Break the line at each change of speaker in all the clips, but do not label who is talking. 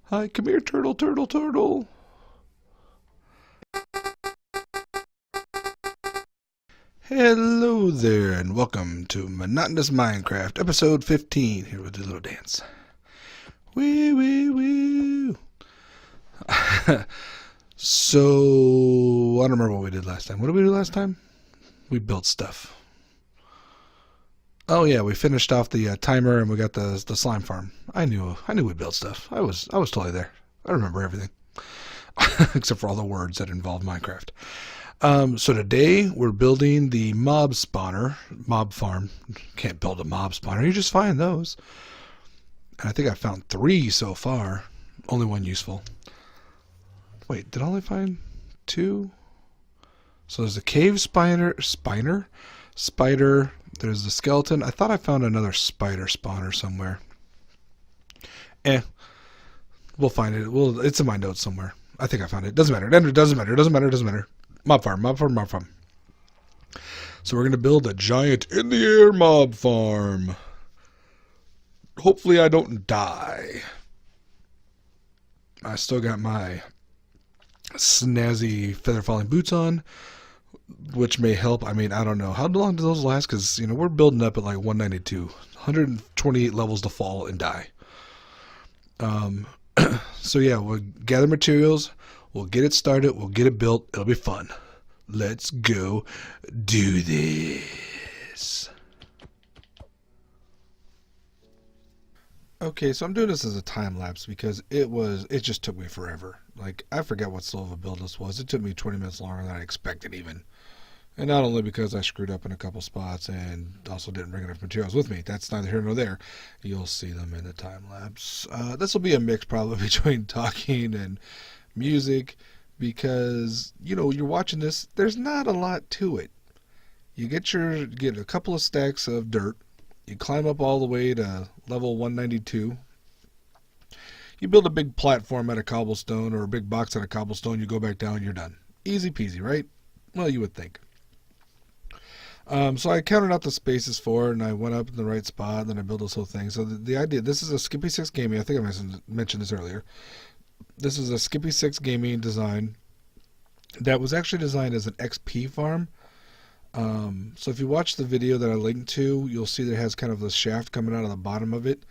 Hi, come here, turtle, turtle, turtle. Hello there, and welcome to Monotonous Minecraft, episode 15. Here we'll do a little dance. Wee, wee, wee. So, I don't remember what we did last time. What did we do last time? We built stuff. Oh yeah, we finished off the timer and we got the slime farm. I knew we built stuff. I was totally there. I remember everything, except for all the words that involve Minecraft. So today we're building the mob farm. Can't build a mob spawner. You just find those. And I think I found 3 so far. Only one useful. Wait, did I only find 2? So there's a cave spider. There's the skeleton. I thought I found another spider spawner somewhere. We'll find it. It's in my notes somewhere. I think I found it. Doesn't matter. It doesn't matter. Mob farm. So we're going to build a giant in the air mob farm. Hopefully I don't die. I still got my snazzy feather falling boots on, which may help. I mean, I don't know. How long do those last? Because, we're building up at like 192. 128 levels to fall and die. So yeah, we'll gather materials. We'll get it started. We'll get it built. It'll be fun. Let's go do this. Okay, so I'm doing this as a time lapse because it just took me forever. Like, I forget what slow of a build this was. It took me 20 minutes longer than I expected even. And not only because I screwed up in a couple spots and also didn't bring enough materials with me. That's neither here nor there. You'll see them in the time lapse. This will be a mix probably between talking and music because, you're watching this. There's not a lot to it. You get a couple of stacks of dirt. You climb up all the way to level 192. You build a big platform out of cobblestone or a big box out of cobblestone. You go back down. You're done. Easy peasy, right? Well, you would think. So I counted out the spaces for it, and I went up in the right spot, and then I built this whole thing. So the idea, this is a Skippy 6 Gaming. I think I mentioned this earlier. This is a Skippy 6 Gaming design that was actually designed as an XP farm. So if you watch the video that I linked to, you'll see that it has kind of this shaft coming out of the bottom of it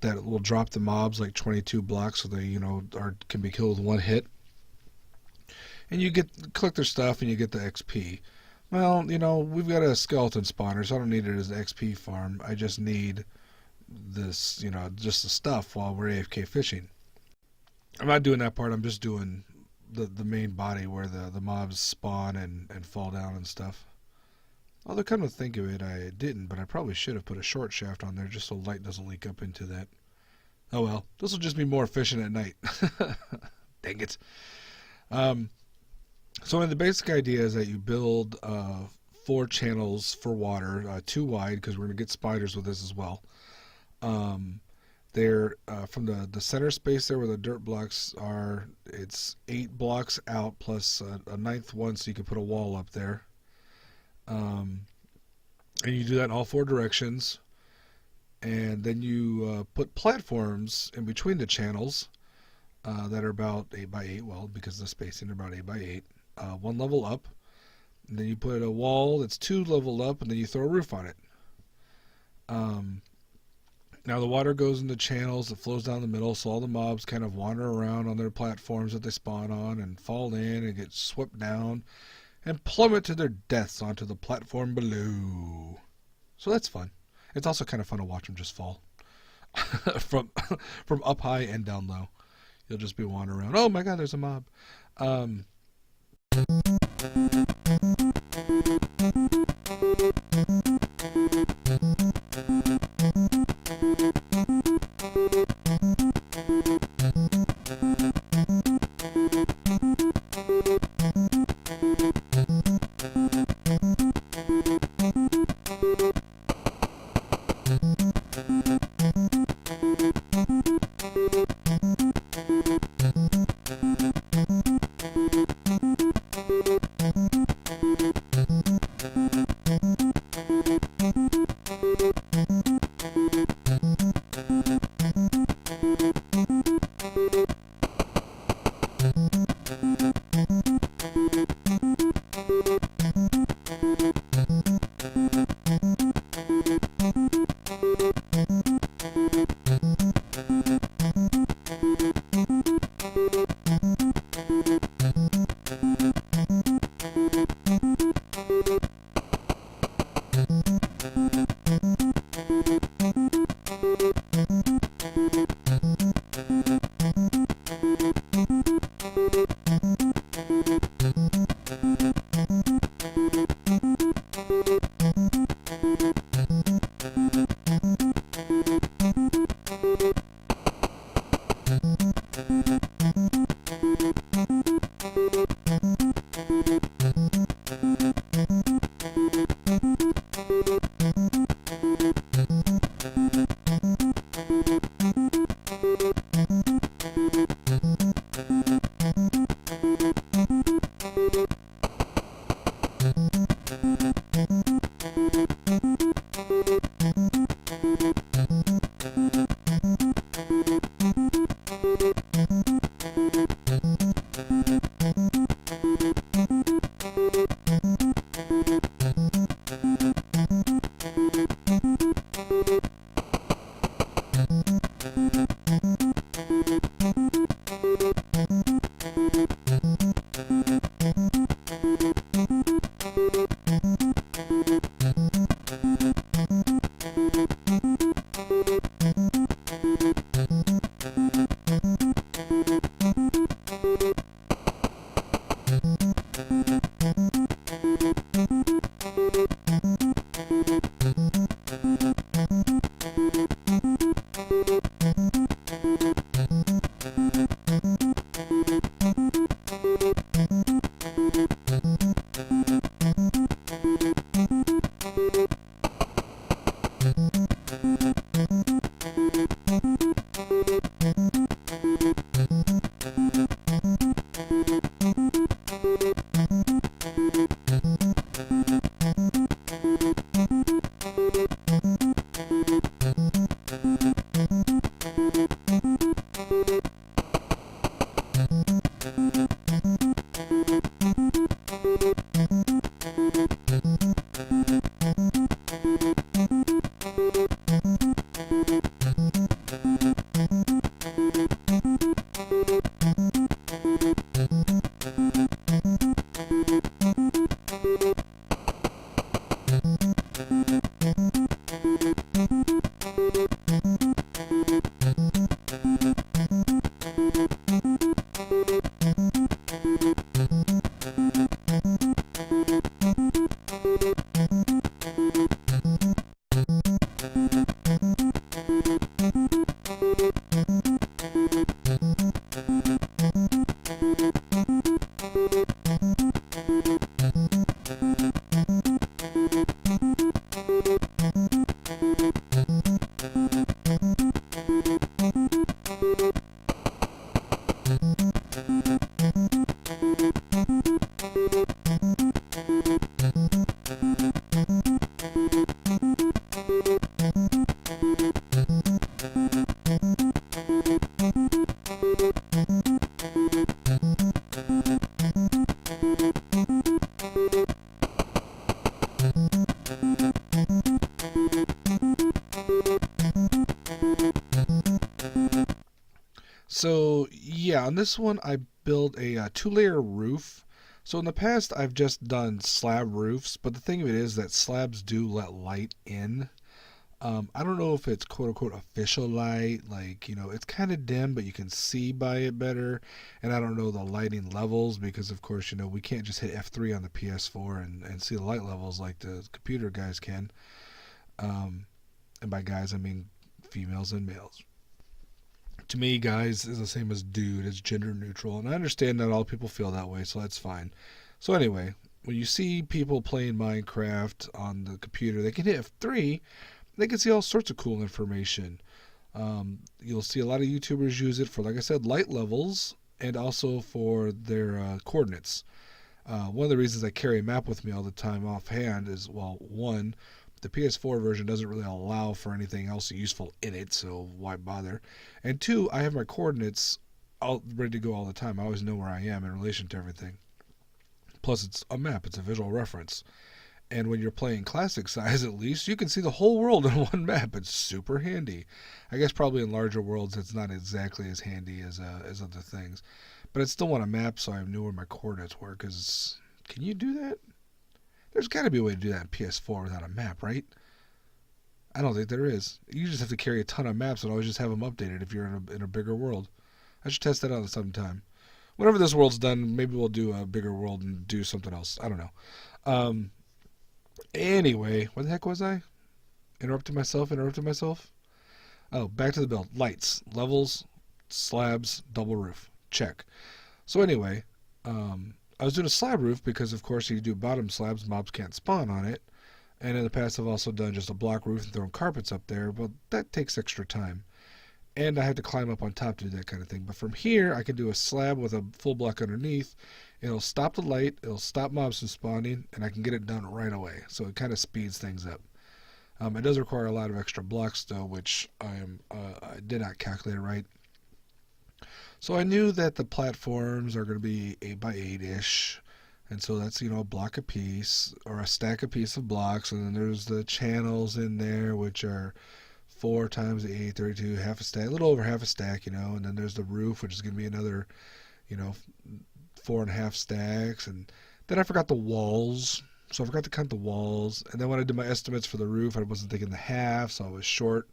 that will drop the mobs like 22 blocks so they, can be killed with one hit. And you collect their stuff and you get the XP. Well, we've got a skeleton spawner, so I don't need it as an XP farm. I just need this, just the stuff while we're AFK fishing. I'm not doing that part. I'm just doing the main body where the mobs spawn and fall down and stuff. Although, come to think of it, I didn't, but I probably should have put a short shaft on there just so light doesn't leak up into that. Oh well, this will just be more efficient at night. Dang it. So the basic idea is that you build 4 channels for water, 2 wide, because we're going to get spiders with this as well. They're from the center space there where the dirt blocks are, it's 8 blocks out plus a 9th one, so you can put a wall up there. And you do that in all 4 directions. And then you put platforms in between the channels that are about 8 by 8, well, because the spacing are about 8 by 8. 1 level up, and then you put a wall that's 2 level up, and then you throw a roof on it. Now the water goes into channels, it flows down the middle, so all the mobs kind of wander around on their platforms that they spawn on and fall in and get swept down and plummet to their deaths onto the platform below. So that's fun. It's also kind of fun to watch them just fall from up high and down low. You'll just be wandering around. Oh my god, there's a mob. So yeah, on this one I built a two-layer roof. So in the past I've just done slab roofs, but the thing of it is that slabs do let light in. I don't know if it's quote unquote official light, like, it's kind of dim, but you can see by it better. And I don't know the lighting levels because, of course, we can't just hit F3 on the PS4 and see the light levels like the computer guys can. And by guys, I mean females and males. To me, guys is the same as dude, it's gender neutral. And I understand that all people feel that way, so that's fine. So, anyway, when you see people playing Minecraft on the computer, they can hit F3. They can see all sorts of cool information. You'll see a lot of YouTubers use it for, like I said, light levels and also for their coordinates. One of the reasons I carry a map with me all the time offhand is, well, one, the PS4 version doesn't really allow for anything else useful in it, so why bother? And two, I have my coordinates all ready to go all the time. I always know where I am in relation to everything. Plus, it's a map, it's a visual reference. And when you're playing classic size, at least, you can see the whole world in one map. It's super handy. I guess probably in larger worlds, it's not exactly as handy as other things. But I still want a map so I knew where my coordinates were, because can you do that? There's got to be a way to do that in PS4 without a map, right? I don't think there is. You just have to carry a ton of maps and always just have them updated if you're in a bigger world. I should test that out sometime. Whenever this world's done, maybe we'll do a bigger world and do something else. I don't know. Anyway, where the heck was I? Interrupted myself. Oh, back to the build. Lights, levels, slabs, double roof. Check. So anyway, I was doing a slab roof because, of course, you do bottom slabs, mobs can't spawn on it. And in the past, I've also done just a block roof and thrown carpets up there. Well, that takes extra time. And I have to climb up on top to do that kind of thing. But from here, I can do a slab with a full block underneath. It'll stop the light, it'll stop mobs from spawning, and I can get it done right away. So it kind of speeds things up. It does require a lot of extra blocks, though, which I did not calculate right. So I knew that the platforms are going to be 8 by 8-ish. And so that's, a block a piece, or a stack a piece of blocks. And then there's the channels in there, which are 4 times 8, 32, half a stack, a little over half a stack, And then there's the roof, which is going to be another, 4.5 stacks. And then I forgot the walls. So I forgot to count the walls. And then when I did my estimates for the roof, I wasn't thinking the half, so I was short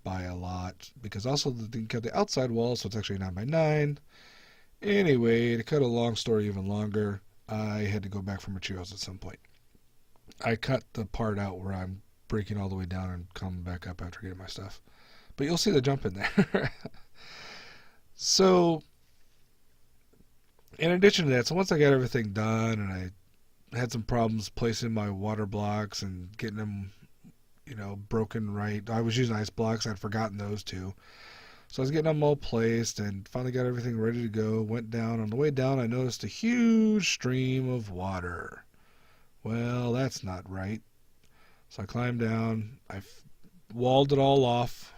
by a lot. Because also didn't count the outside wall, so it's actually 9 by 9. Anyway, to cut a long story even longer, I had to go back for materials at some point. I cut the part out where I'm breaking all the way down and coming back up after getting my stuff. But you'll see the jump in there. So, in addition to that, so once I got everything done and I had some problems placing my water blocks and getting them, broken right. I was using ice blocks. I'd forgotten those too. So I was getting them all placed and finally got everything ready to go. Went down. On the way down, I noticed a huge stream of water. Well, that's not right. So I climbed down. I walled it all off,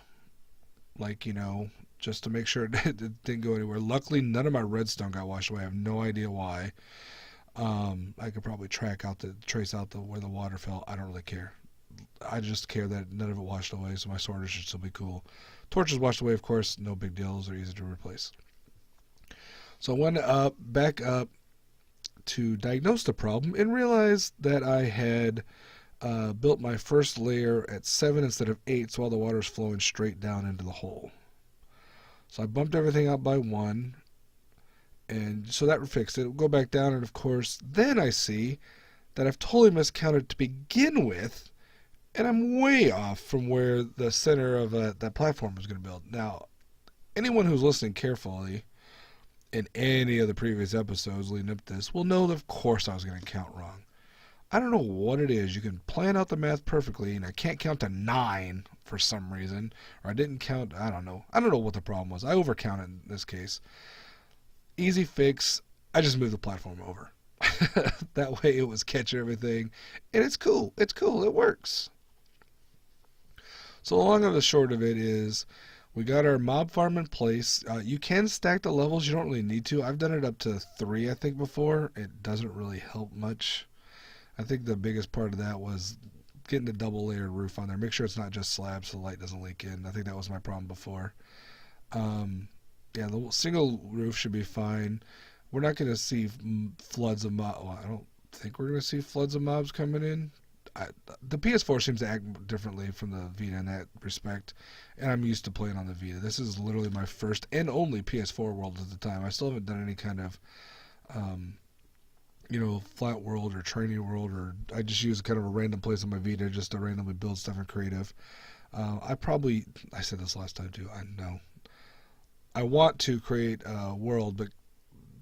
just to make sure it didn't go anywhere. Luckily, none of my redstone got washed away. I have no idea why. I could probably trace out where the water fell. I don't really care. I just care that none of it washed away, so my sorter should still be cool. Torches washed away, of course, no big deals. They're easy to replace. So I went back up to diagnose the problem and realized that I had built my first layer at 7 instead of 8, so all the water is flowing straight down into the hole. So I bumped everything out by 1, and so that fixed it. Go back down, and of course, then I see that I've totally miscounted to begin with, and I'm way off from where the center of that platform was going to build. Now, anyone who's listening carefully in any of the previous episodes leading up to this will know that, of course, I was going to count wrong. I don't know what it is. You can plan out the math perfectly, and I can't count to 9 for some reason. Or I didn't count, I don't know. I don't know what the problem was. I overcounted in this case. Easy fix. I just moved the platform over. That way it was catching everything. And it's cool. It's cool. It works. So the long and the short of it is we got our mob farm in place. You can stack the levels. You don't really need to. I've done it up to 3, I think, before. It doesn't really help much. I think the biggest part of that was getting the double layer roof on there. Make sure it's not just slabs so the light doesn't leak in. I think that was my problem before. Yeah, the single roof should be fine. We're not going to see floods of mobs. Well, I don't think we're going to see floods of mobs coming in. The PS4 seems to act differently from the Vita in that respect, and I'm used to playing on the Vita. This is literally my first and only PS4 world at the time. I still haven't done any kind of, flat world or training world, or I just use kind of a random place on my Vita just to randomly build stuff in creative. I said this last time too, I know. I want to create a world, but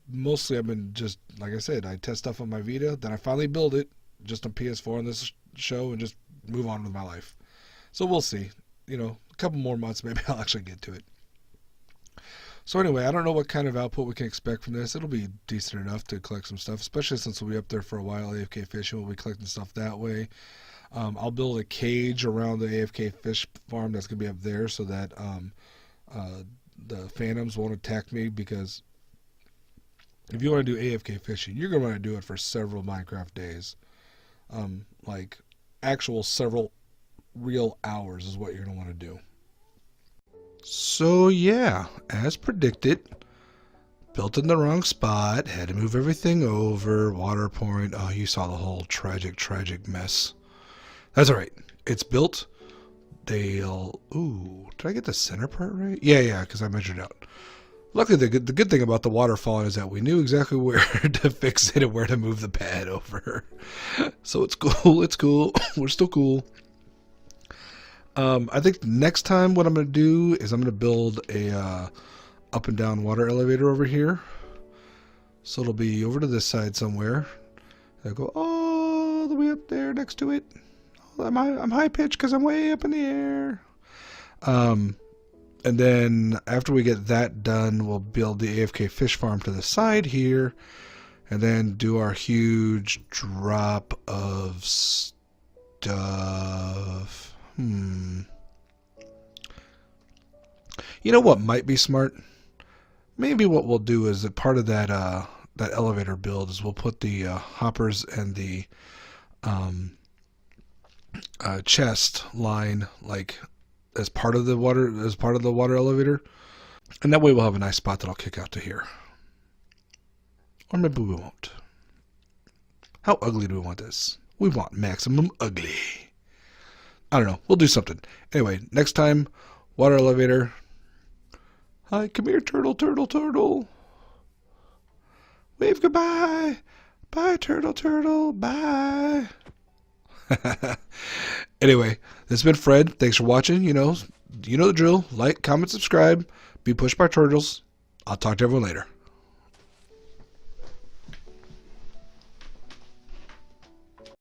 mostly I've been just, like I said, I test stuff on my Vita, then I finally build it just on PS4 on this show and just move on with my life. So we'll see. A couple more months, maybe I'll actually get to it. So anyway, I don't know what kind of output we can expect from this. It'll be decent enough to collect some stuff, especially since we'll be up there for a while. AFK fishing, we'll be collecting stuff that way. I'll build a cage around the AFK fish farm that's going to be up there so that the phantoms won't attack me, because if you want to do AFK fishing, you're going to want to do it for several Minecraft days. Like actual several real hours is what you're going to want to do. So yeah, as predicted, built in the wrong spot, had to move everything over, water pouring. Oh, you saw the whole tragic mess. That's alright. It's built. Ooh, did I get the center part right? Yeah, because I measured out. Luckily, the good thing about the water falling is that we knew exactly where to fix it and where to move the pad over. So it's cool. It's cool. We're still cool. I think next time what I'm going to do is I'm going to build a up and down water elevator over here. So it'll be over to this side somewhere. I'll go all the way up there next to it. I'm high pitched because I'm way up in the air. And then after we get that done, we'll build the AFK fish farm to the side here. And then do our huge drop of stuff. You know what might be smart? Maybe what we'll do is that part of that that elevator build is we'll put the hoppers and the chest line like as part of the water elevator, and that way we'll have a nice spot that I'll kick out to here. Or maybe we won't. How ugly do we want this? We want maximum ugly. I don't know. We'll do something. Anyway, next time, water elevator. Hi, come here, turtle, turtle, turtle. Wave goodbye. Bye, turtle, turtle. Bye. Anyway, this has been Fred. Thanks for watching. You know the drill. Like, comment, subscribe. Be pushed by turtles. I'll talk to everyone later.